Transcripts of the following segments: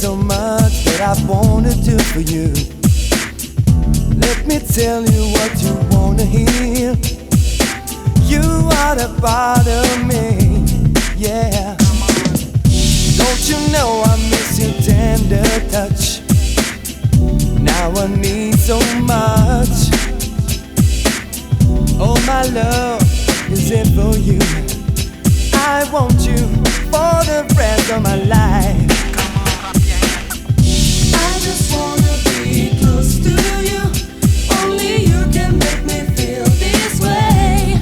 so much that I wanna do for you. Let me tell you what you wanna hear. You are the part of me, yeah. Don't you know I miss your tender touch? Now I need so much. Oh, my love is it for you. I want you for the rest of my life. I just wanna be close to you. Only you can make me feel this way.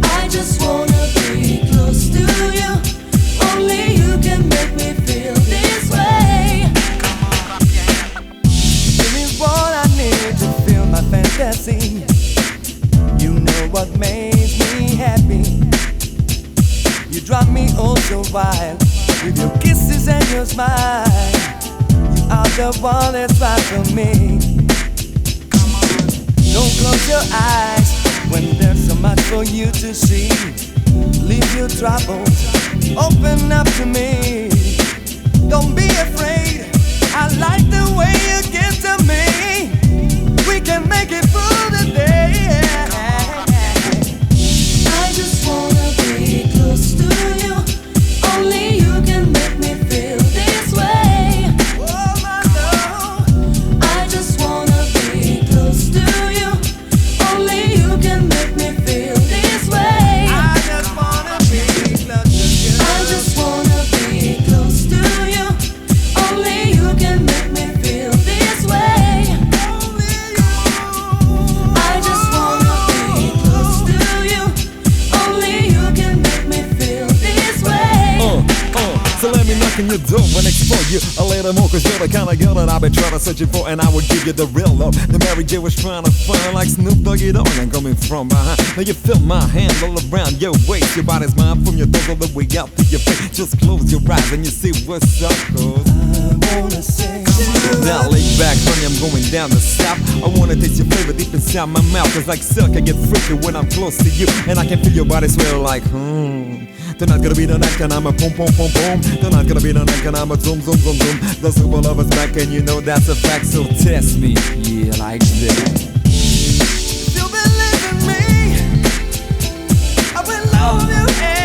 I just wanna be close to you. Only you can make me feel this way. Give me what I need to feel my fantasy. You know what makes me happy. You drive me oh so wild with your kisses and your smile. You are the one that's right for me. Don't close your eyes when there's so much for you to see. Leave your troubles, open up to me. Don't be afraid, I like the way you get to me. We can make it through the day. I just wanna be close to you. Only you can make me feel this way. Oh, my love. I just wanna be close to you. Only you can make me feel this way. I just wanna be close to you. I just wanna be close to you. Only you can make me feel this way. Only you. I just wanna be close to you. Only you can make me feel this way. So let me knock on your door and explore you a little more, cause you're the kind of girl that I've been trying to search for, and I will give you the real love. The Mary J was trying to find like Snoop Doggy Dogg. I'm coming from behind. Now you feel my hand all around your waist. Your body's mine from your toes all the way out to your face. Just close your eyes and you see what's up, cause I wanna say to you. now lay back, honey, I'm going down the south. I wanna taste your flavor deep inside my mouth, cause like silk I get freaky when I'm close to you, and I can feel your body swell like Tonight gonna be the night and I'm a boom boom boom boom. Tonight gonna be the night and I'm a zoom zoom zoom zoom. The super lover's back and you know that's a fact, so test me, yeah, like that. You believe in me, I will love you.